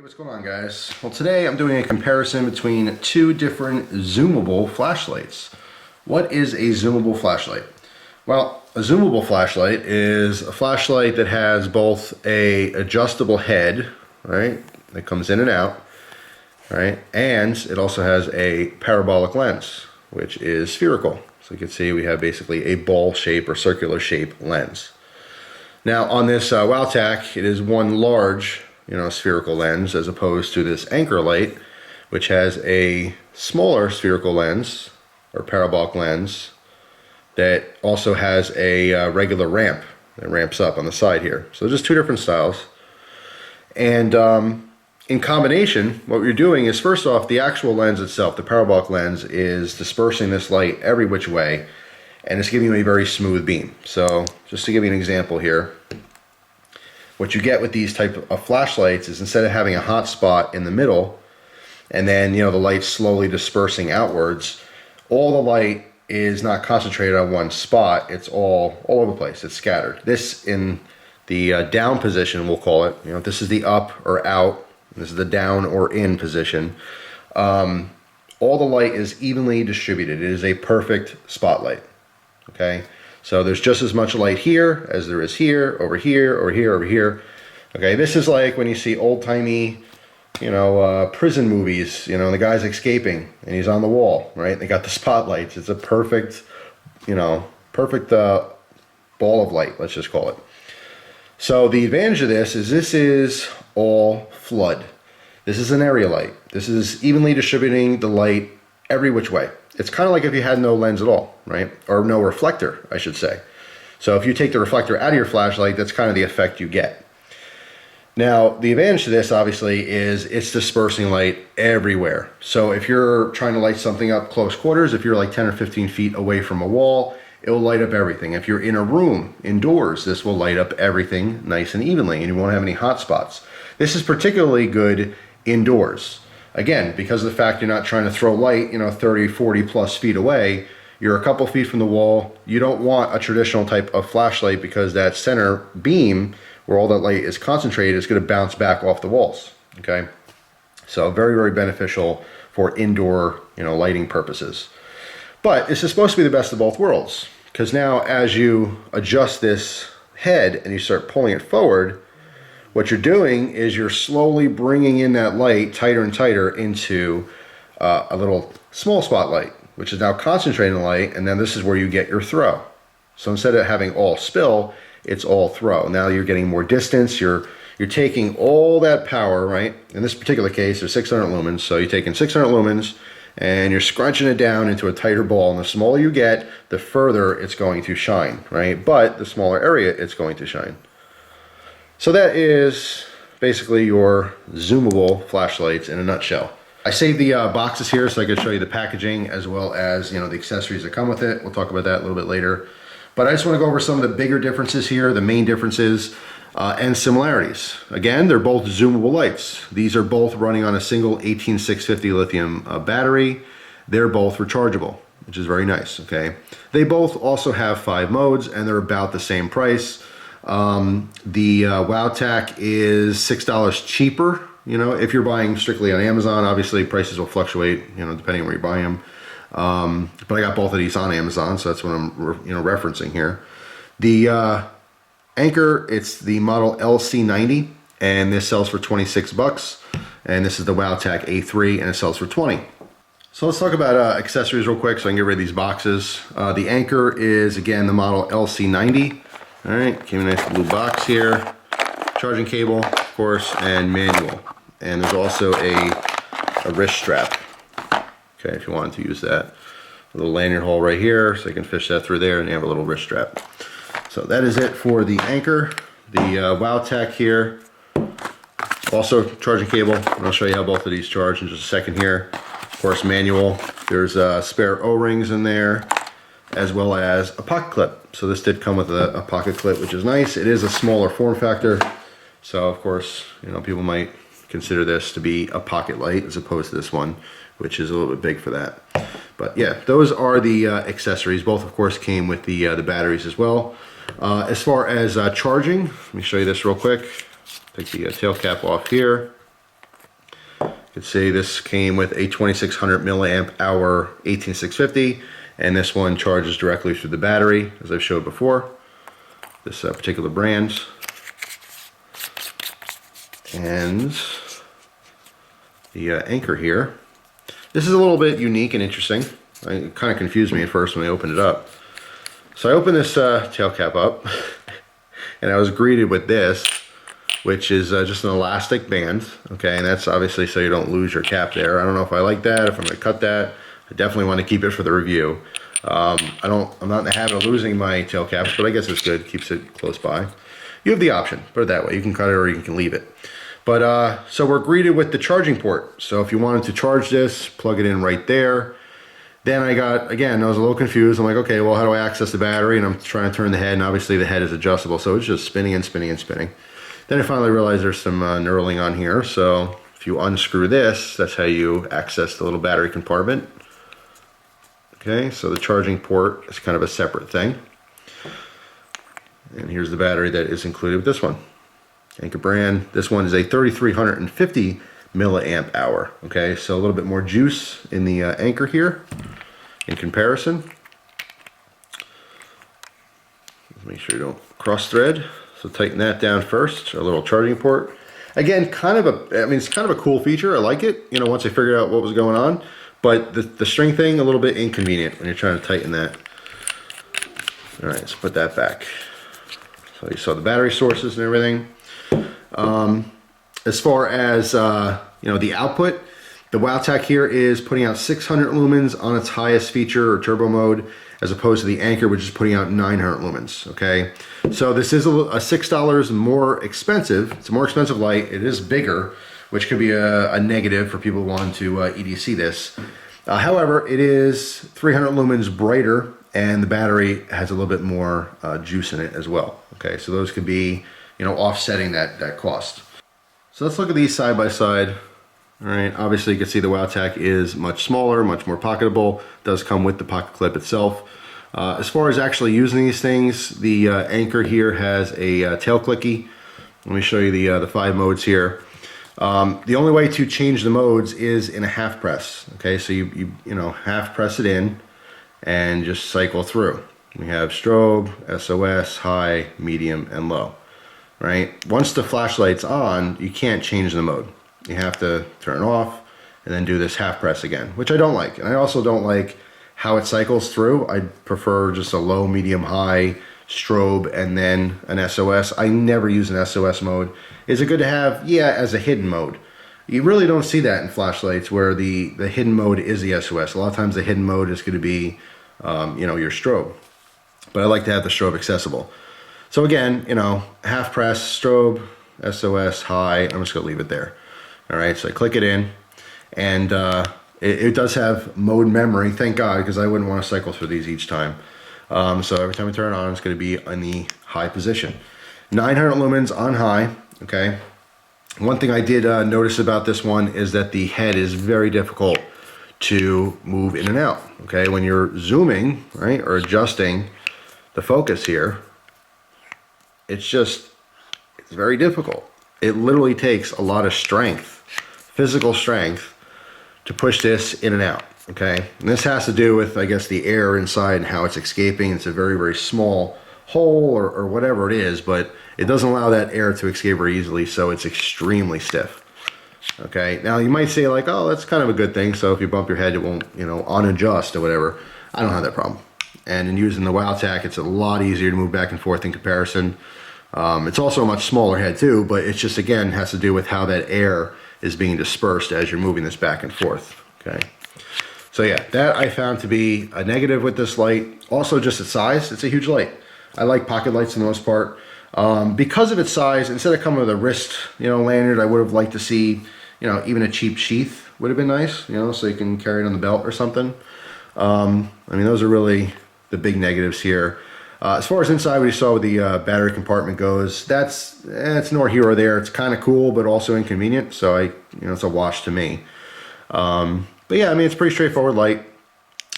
What's going on, guys? Well, today I'm doing a comparison between two different zoomable flashlights. What is a zoomable flashlight? Well, a zoomable flashlight is a flashlight that has both a adjustable head, right, that comes in and out, right, and it also has a parabolic lens, which is spherical. So you can see we have basically a ball shape or circular shape lens. Now on this Wowtac, it is one large spherical lens, as opposed to this Anker light, which has a smaller spherical lens or parabolic lens that also has a regular ramp that ramps up on the side here. So just two different styles. And in combination, what you're doing is, first off, the actual lens itself, the parabolic lens, is dispersing this light every which way, and it's giving you a very smooth beam. So just to give you an example here, what you get with these type of flashlights is, instead of having a hot spot in the middle and then the light slowly dispersing outwards, all the light is not concentrated on one spot. It's all over the place. It's scattered. This, in the down position, we'll call it, this is the up or out, this is the down or in position. All the light is evenly distributed. It is a perfect spotlight. Okay, so there's just as much light here as there is here, over here, or here, over here. Okay, this is like when you see old-timey, prison movies, the guy's escaping and he's on the wall, right? They got the spotlights. It's a perfect, perfect ball of light, let's just call it. So the advantage of this is all flood. This is an area light. This is evenly distributing the light every which way. It's kind of like if you had no lens at all, right? Or no reflector, I should say. So if you take the reflector out of your flashlight, that's kind of the effect you get. Now, the advantage to this, obviously, is it's dispersing light everywhere. So if you're trying to light something up close quarters, if you're like 10 or 15 feet away from a wall, it will light up everything. If you're in a room, indoors, this will light up everything nice and evenly, and you won't have any hot spots. This is particularly good indoors. Again, because of the fact you're not trying to throw light, 30, 40 plus feet away, you're a couple feet from the wall. You don't want a traditional type of flashlight, because that center beam where all that light is concentrated is going to bounce back off the walls. Okay, so very, very beneficial for indoor, lighting purposes. But this is supposed to be the best of both worlds, because now as you adjust this head and you start pulling it forward, what you're doing is you're slowly bringing in that light tighter and tighter into a little small spotlight, which is now concentrating the light, and then this is where you get your throw. So instead of having all spill, it's all throw. Now you're getting more distance. You're taking all that power, right? In this particular case, there's 600 lumens, so you're taking 600 lumens and you're scrunching it down into a tighter ball, and the smaller you get, the further it's going to shine, right? But the smaller area it's going to shine. So that is basically your zoomable flashlights in a nutshell. I saved the boxes here so I could show you the packaging, as well as the accessories that come with it. We'll talk about that a little bit later. But I just want to go over some of the bigger differences here, the main differences and similarities. Again, they're both zoomable lights. These are both running on a single 18650 lithium battery. They're both rechargeable, which is very nice. Okay, they both also have 5 modes, and they're about the same price. The Wowtac is $6 cheaper. If you're buying strictly on Amazon, obviously prices will fluctuate, depending on where you buy them. But I got both of these on Amazon, so that's what I'm referencing here. The Anker, it's the model LC90, and this sells for 26 bucks. And this is the Wowtac A3, and it sells for 20. So let's talk about accessories real quick, so I can get rid of these boxes. The Anker is, again, the model LC90. All right, came in a nice blue box here. Charging cable, of course, and manual. And there's also a wrist strap. Okay, if you wanted to use that. A little lanyard hole right here, so you can fish that through there, and you have a little wrist strap. So that is it for the Anker. The Wowtac here, also charging cable, and I'll show you how both of these charge in just a second here. Of course, manual. There's spare O-rings in there, as well as a pocket clip. So this did come with a pocket clip, which is nice. It is a smaller form factor, so of course, people might consider this to be a pocket light as opposed to this one, which is a little bit big for that. But yeah, those are the accessories. Both, of course, came with the batteries as well. As far as charging, let me show you this real quick. Take the tail cap off here. can see this came with a 2600 milliamp hour 18650, and this one charges directly through the battery, as I've showed before, this particular brand. And the Anker here. This is a little bit unique and interesting. It kind of confused me at first when I opened it up. So I opened this tail cap up, and I was greeted with this, which is just an elastic band, okay, and that's obviously so you don't lose your cap there. I don't know if I like that, if I'm going to cut that. I definitely want to keep it for the review. I'm not in the habit of losing my tail caps, but I guess it's good, keeps it close by. You have the option, put it that way. You can cut it or you can leave it. But so we're greeted with the charging port. So if you wanted to charge this, plug it in right there. Then I was a little confused. I'm like, okay, well, how do I access the battery? And I'm trying to turn the head, and obviously the head is adjustable, so it's just spinning and spinning and spinning. Then I finally realized there's some knurling on here, so if you unscrew this, that's how you access the little battery compartment. Okay, so the charging port is kind of a separate thing. And here's the battery that is included with this one. Anker brand. This one is a 3350 milliamp hour. Okay, so a little bit more juice in the Anker here in comparison. Make sure you don't cross thread. So tighten that down first, a little charging port. Again, it's kind of a cool feature. I like it, you know, once I figured out what was going on. But the string thing, a little bit inconvenient when you're trying to tighten that. All right, let's put that back. So you saw the battery sources and everything. As far as, you know, the output, the Wowtac here is putting out 600 lumens on its highest feature or turbo mode, as opposed to the Anker, which is putting out 900 lumens, okay? So this is a $6 more expensive. It's a more expensive light. It is bigger, which could be a negative for people wanting to EDC this. However, it is 300 lumens brighter, and the battery has a little bit more juice in it as well, okay? So those could be, you know, offsetting that cost. So let's look at these side by side. All right, obviously you can see the Wowtac is much smaller, much more pocketable. It does come with the pocket clip itself. As far as actually using these things, the Anker here has a tail clicky. Let me show you the 5 modes here. The only way to change the modes is in a half press. Okay, so you know, half press it in and just cycle through. We have strobe, SOS, high, medium, and low. Right? Once the flashlight's on, you can't change the mode. You have to turn it off and then do this half press again, which I don't like. And I also don't like how it cycles through. I prefer just a low, medium, high, strobe, and then an SOS. I never use an SOS mode. Is it good to have? Yeah, as a hidden mode. You really don't see that in flashlights where the hidden mode is the SOS. A lot of times the hidden mode is going to be, you know, your strobe. But I like to have the strobe accessible. So again, you know, half press, strobe, SOS, high. I'm just going to leave it there. All right, so I click it in, and it does have mode memory, thank God, because I wouldn't want to cycle through these each time. So every time I turn it on, it's going to be in the high position. 900 lumens on high, okay? One thing I did notice about this one is that the head is very difficult to move in and out, okay? When you're zooming, right, or adjusting the focus here, it's very difficult. It literally takes a lot of strength, physical strength, to push this in and out, okay? And this has to do with, I guess, the air inside and how it's escaping. It's a very, very small hole or whatever it is, but it doesn't allow that air to escape very easily, so it's extremely stiff, okay? Now, you might say, like, oh, that's kind of a good thing, so if you bump your head, it won't, you know, unadjust or whatever. I don't have that problem. And in using the Wowtac, it's a lot easier to move back and forth in comparison. It's also a much smaller head too, but it's just, again, has to do with how that air is being dispersed as you're moving this back and forth, okay? So yeah, that I found to be a negative with this light. Also just its size, it's a huge light. I like pocket lights for the most part. Because of its size, instead of coming with a wrist, you know, lanyard, I would have liked to see, you know, even a cheap sheath would have been nice, you know, so you can carry it on the belt or something. I mean, those are really the big negatives here. As far as inside, what you saw with the battery compartment goes, it's nor here or there. It's kind of cool, but also inconvenient. So you know, it's a wash to me. But yeah, I mean, it's a pretty straightforward light.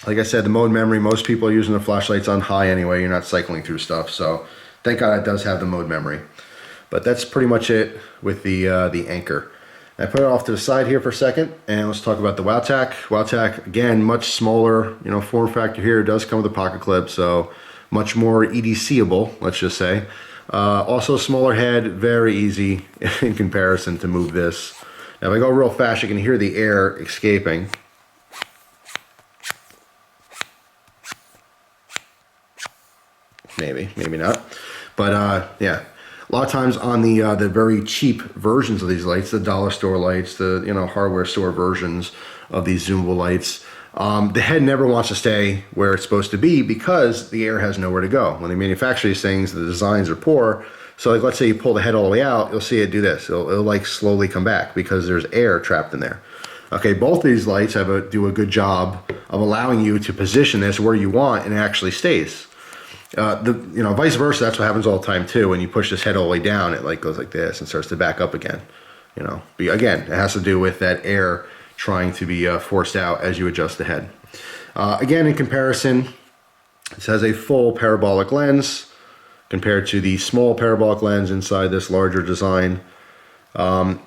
Like I said, the mode memory, most people are using the flashlights on high anyway. You're not cycling through stuff. So thank God it does have the mode memory. But that's pretty much it with the Anker. I put it off to the side here for a second, and let's talk about the Wowtac. Wowtac, again, much smaller, you know, form factor here. It does come with a pocket clip, so much more EDC-able, let's just say. Also smaller head, very easy in comparison to move this. Now if I go real fast, you can hear the air escaping. Maybe, maybe not. But yeah. A lot of times on the very cheap versions of these lights, the dollar store lights, the hardware store versions of these zoomable lights, the head never wants to stay where it's supposed to be because the air has nowhere to go. When they manufacture these things, the designs are poor. So like, let's say you pull the head all the way out, you'll see it do this. It'll like slowly come back because there's air trapped in there. Okay, both of these lights do a good job of allowing you to position this where you want and it actually stays. Vice versa, that's what happens all the time too. When you push this head all the way down, it like goes like this and starts to back up again. Again, it has to do with that air trying to be forced out as you adjust the head. Again, in comparison, this has a full parabolic lens compared to the small parabolic lens inside this larger design.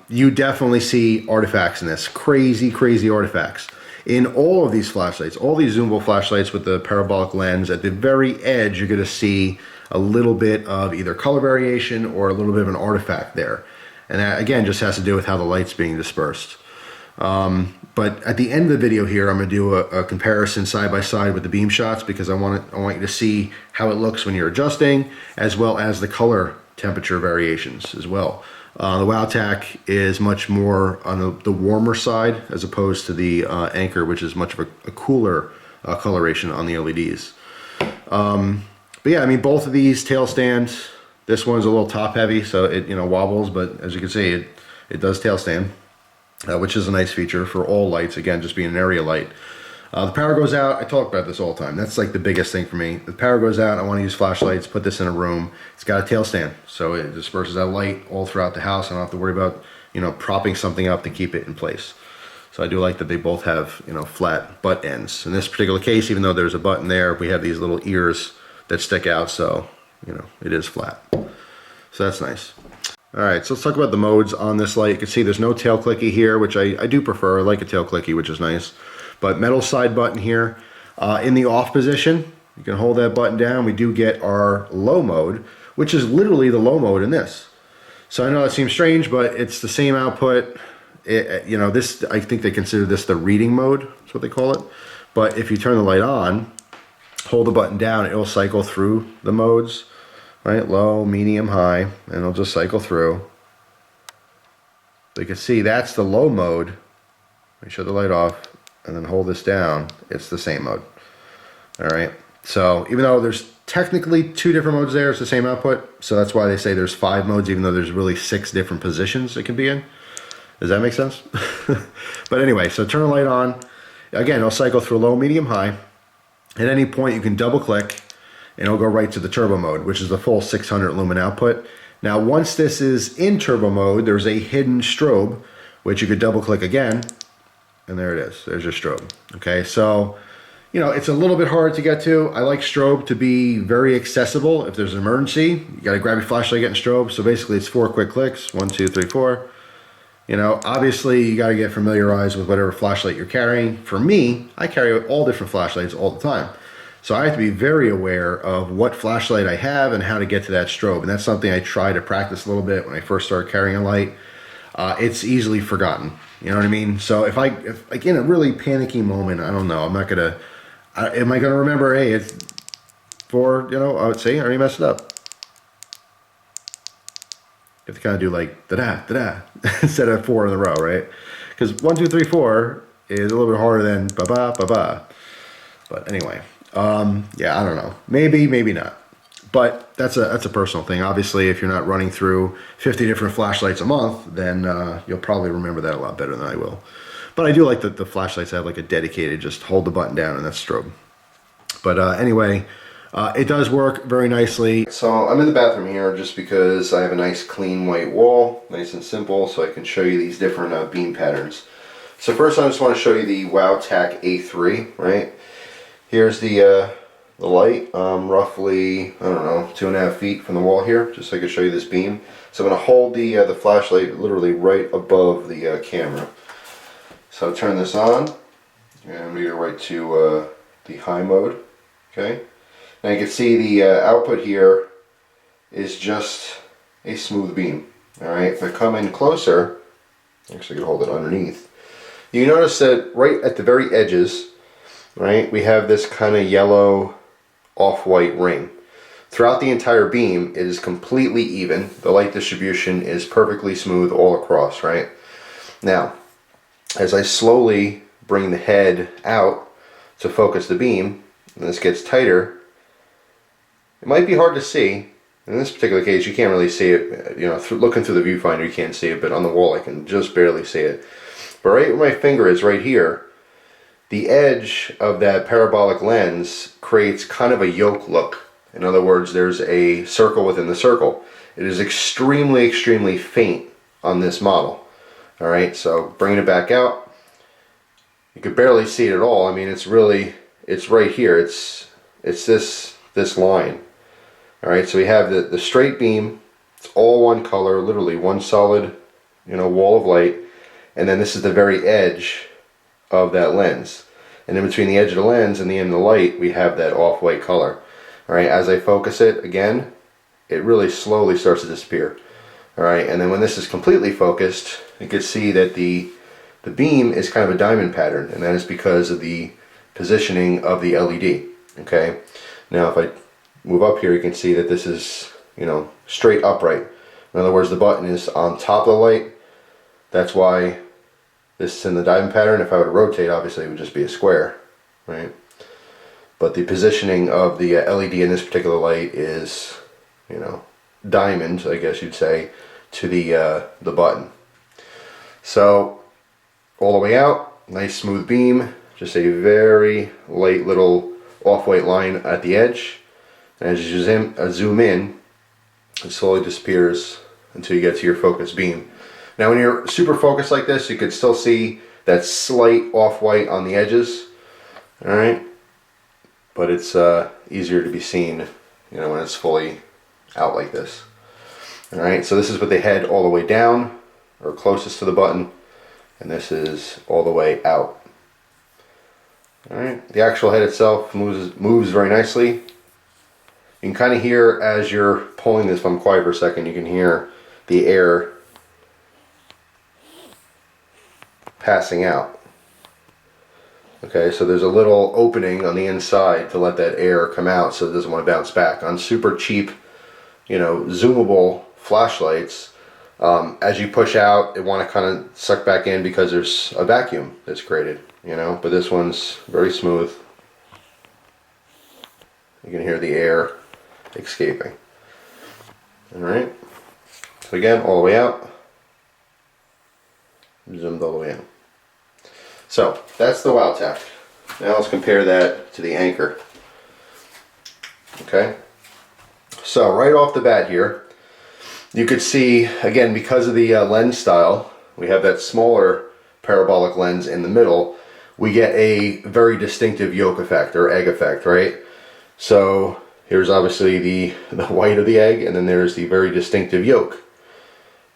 You definitely see artifacts in this, crazy artifacts. In all of these flashlights, all these zoomable flashlights with the parabolic lens, at the very edge, you're going to see a little bit of either color variation or a little bit of an artifact there. And that, again, just has to do with how the light's being dispersed. But at the end of the video here, I'm going to do a comparison side by side with the beam shots because I want you to see how it looks when you're adjusting, as well as the color temperature variations as well. The Wowtac is much more on the warmer side as opposed to the Anker, which is much of a cooler coloration on the LEDs. But yeah, I mean, both of these tail stand. This one's a little top heavy, so it wobbles, but as you can see, it does tail stand, which is a nice feature for all lights. Again, just being an area light. The power goes out. I talk about this all the time. That's like the biggest thing for me. The power goes out. I want to use flashlights, put this in a room. It's got a tail stand, so it disperses that light all throughout the house. I don't have to worry about, propping something up to keep it in place. So I do like that they both have, flat butt ends. In this particular case, even though there's a button there, we have these little ears that stick out, so, it is flat. So that's nice. All right, so let's talk about the modes on this light. You can see there's no tail clicky here, which I do prefer. I like a tail clicky, which is nice. But metal side button here. In the off position, you can hold that button down. We do get our low mode, which is literally the low mode in this. So I know that seems strange, but it's the same output. This, I think they consider this the reading mode. That's what they call it. But if you turn the light on, hold the button down, it'll cycle through the modes, right? Low, medium, high, and it'll just cycle through. So you can see that's the low mode. Let me shut the light off and then hold this down. It's the same mode. All right. So even though there's technically two different modes there, it's the same output. So that's why they say there's 5 modes, even though there's really 6 different positions it can be in. Does that make sense? But anyway, so turn the light on. Again, it'll cycle through low, medium, high. At any point, you can double click and it'll go right to the turbo mode, which is the full 600 lumen output. Now, once this is in turbo mode, there's a hidden strobe, which you could double click again, and there it is. There's your strobe. Okay, so, it's a little bit hard to get to. I like strobe to be very accessible. If there's an emergency, you gotta grab your flashlight, get in strobe. So basically it's 4 quick clicks, 1, 2, 3, 4. Obviously you gotta get familiarized with whatever flashlight you're carrying. For me, I carry all different flashlights all the time. So I have to be very aware of what flashlight I have and how to get to that strobe. And that's something I try to practice a little bit when I first started carrying a light. It's easily forgotten. You know what I mean? So if like in a really panicky moment, I don't know, am I gonna remember, hey, it's 4, I would say, I already messed it up. You have to kind of do like da-da, da-da, instead of 4 in a row, right? Because 1, 2, 3, 4 is a little bit harder than ba-ba, ba-ba. But anyway, yeah, I don't know. Maybe, maybe not. But that's a personal thing. Obviously, if you're not running through 50 different flashlights a month, then you'll probably remember that a lot better than I will. But I do like that the flashlights have like a dedicated, just hold the button down and that's strobe. But anyway, it does work very nicely. So I'm in the bathroom here just because I have a nice clean white wall, nice and simple, so I can show you these different beam patterns. So first I just want to show you the Wowtac A3, right? Here's the the light, roughly, I don't know, 2.5 feet from the wall here, just so I can show you this beam. So I'm going to hold the flashlight literally right above the camera. So turn this on, and we go right to the high mode. Okay, now you can see the output here is just a smooth beam. All right, if I come in closer, actually I can hold it underneath. You notice that right at the very edges, right, we have this kind of yellow off-white ring. Throughout the entire beam, it is completely even. The light distribution is perfectly smooth all across, right? Now, as I slowly bring the head out to focus the beam, and this gets tighter, it might be hard to see. In this particular case, you can't really see it. You know, looking through the viewfinder, you can't see it, but on the wall, I can just barely see it. But right where my finger is, right here, the edge of that parabolic lens creates kind of a yoke look. In other words, there's a circle within the circle. It is extremely, extremely faint on this model. All right, so bringing it back out, you could barely see it at all. I mean, it's right here. It's this line. All right, so we have the straight beam. It's all one color, literally one solid, wall of light. And then this is the very edge of that lens. And in between the edge of the lens and the end of the light, we have that off-white color. All right, as I focus it again, it really slowly starts to disappear. All right, and then when this is completely focused, you can see that the beam is kind of a diamond pattern, and that is because of the positioning of the LED. Okay, now if I move up here, you can see that this is, straight upright. In other words, the button is on top of the light. That's why this is in the diamond pattern. If I were to rotate, obviously it would just be a square, right? But the positioning of the LED in this particular light is, diamond, I guess you'd say, to the button. So all the way out, nice smooth beam, just a very light little off-white line at the edge. And as you zoom in, it slowly disappears until you get to your focus beam. Now when you're super focused like this, you could still see that slight off-white on the edges. Alright, but it's easier to be seen, when it's fully out like this. Alright, so this is with the head all the way down, or closest to the button, and this is all the way out. Alright, the actual head itself moves very nicely. You can kind of hear as you're pulling this, if I'm quiet for a second, you can hear the air passing out. Okay, so there's a little opening on the inside to let that air come out so it doesn't want to bounce back. On super cheap, zoomable flashlights, as you push out, it want to kind of suck back in because there's a vacuum that's created, but this one's very smooth. You can hear the air escaping. Alright, so again, all the way out, zoomed all the way in. So that's the Wowtac. Now let's compare that to the Anker. Okay, so right off the bat here, you could see, again, because of the lens style, we have that smaller parabolic lens in the middle, we get a very distinctive yolk effect or egg effect, right? So here's obviously the white of the egg, and then there's the very distinctive yolk.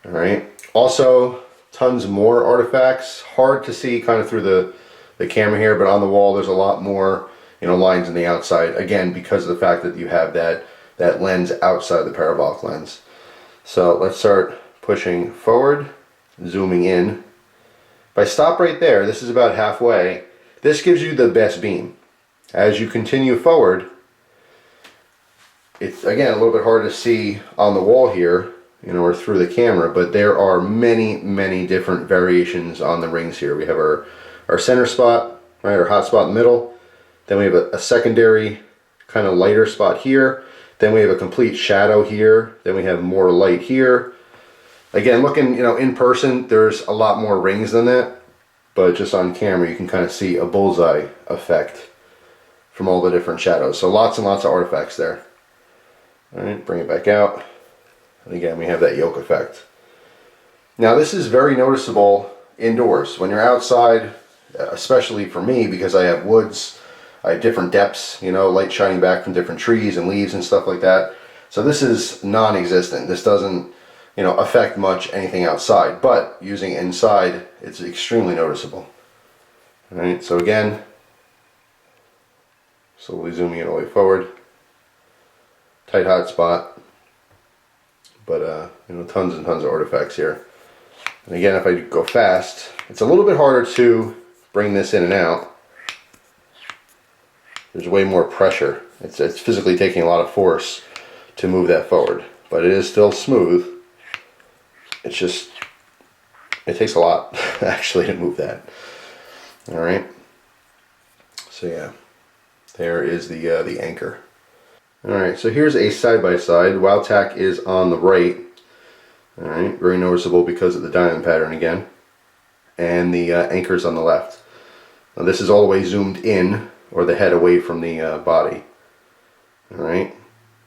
All right, also tons more artifacts, hard to see kind of through the camera here, but on the wall there's a lot more lines on the outside, again because of the fact that you have that lens outside the parabolic lens. So let's start pushing forward, zooming in. If I stop right there, this is about halfway, this gives you the best beam. As you continue forward, it's again a little bit hard to see on the wall here, or through the camera, but there are many different variations on the rings here. We have our center spot, right, our hot spot in the middle. Then we have a secondary kind of lighter spot here. Then we have a complete shadow here. Then we have more light here. Again, looking, in person, there's a lot more rings than that, but just on camera, you can kind of see a bullseye effect from all the different shadows. So lots and lots of artifacts there. All right, bring it back out. And again, we have that yolk effect. Now this is very noticeable indoors. When you're outside, especially for me because I have woods I have different depths, you know, light shining back from different trees and leaves and stuff like that. So this is non-existent. This doesn't, you know, affect much anything outside, but using inside, it's extremely noticeable. All right, so again, slowly zooming it all the way forward. Tight hot spot, but you know, tons and tons of artifacts here. And again, if I go fast, it's a little bit harder to bring this in and out. There's way more pressure. It's physically taking a lot of force to move that forward, but it is still smooth. It's just, it takes a lot actually to move that. All right. So yeah, there is the Anker. All right, so here's a side-by-side. Wowtac is on the right. All right, very noticeable because of the diamond pattern again. And the Anker's on the left. Now this is all the way zoomed in, or the head away from the body. All right.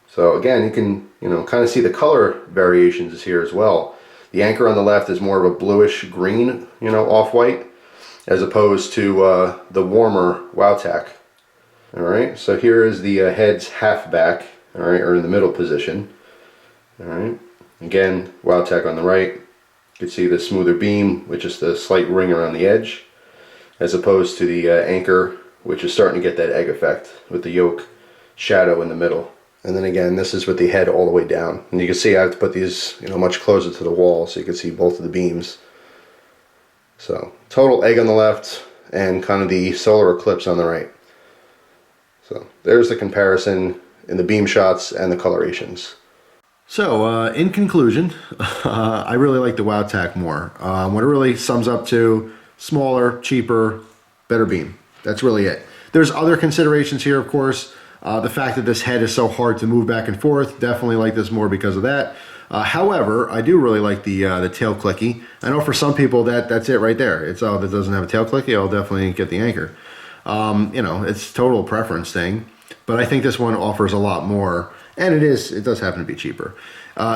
So again, you can, you know, kind of see the color variations here as well. The Anker on the left is more of a bluish green, you know, off-white, as opposed to the warmer Wowtac. All right, so here is the head's half back, all right, or in the middle position. All right, again, Wowtac on the right. You can see the smoother beam with just a slight ring around the edge, as opposed to the Anker, which is starting to get that egg effect with the yolk shadow in the middle. And then again, this is with the head all the way down. And you can see I have to put these, you know, much closer to the wall so you can see both of the beams. So total egg on the left and kind of the solar eclipse on the right. So there's the comparison in the beam shots and the colorations. So in conclusion, I really like the Wowtac more. What it really sums up to, smaller, cheaper, better beam. That's really it. There's other considerations here, of course. The fact that this head is so hard to move back and forth, definitely like this more because of that. However, I do really like the tail clicky. I know for some people that's it right there. It's, oh, that doesn't have a tail clicky, I'll definitely get the Anker. You know, it's total preference thing, but I think this one offers a lot more, and it does happen to be cheaper.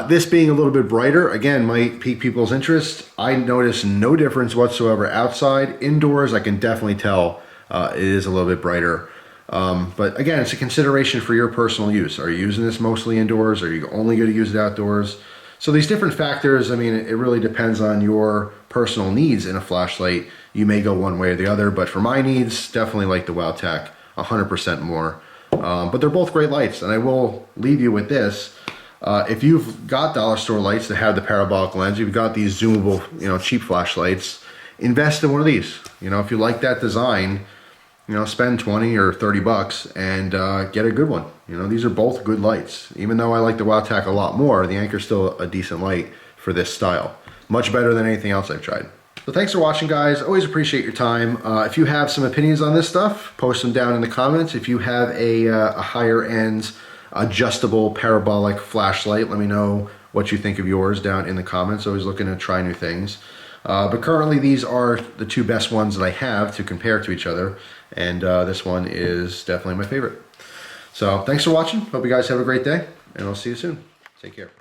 This being a little bit brighter, again, might pique people's interest. I notice no difference whatsoever outside. Indoors, I can definitely tell it is a little bit brighter. But again, it's a consideration for your personal use. Are you using this mostly indoors? Are you only going to use it outdoors? So these different factors, I mean, it really depends on your personal needs in a flashlight. You may go one way or the other, but for my needs, definitely like the Wowtac 100% more. But they're both great lights, and I will leave you with this. If you've got dollar store lights that have the parabolic lens, you've got these zoomable, you know, cheap flashlights, invest in one of these. You know, if you like that design, you know, spend 20 or 30 bucks and get a good one. You know, these are both good lights. Even though I like the Wowtac a lot more, the Anker's still a decent light for this style. Much better than anything else I've tried. So thanks for watching, guys. Always appreciate your time. If you have some opinions on this stuff, post them down in the comments. If you have a higher end adjustable parabolic flashlight, let me know what you think of yours down in the comments. Always looking to try new things. But currently these are the two best ones that I have to compare to each other, and this one is definitely my favorite. So thanks for watching. Hope you guys have a great day, and I'll see you soon. Take care.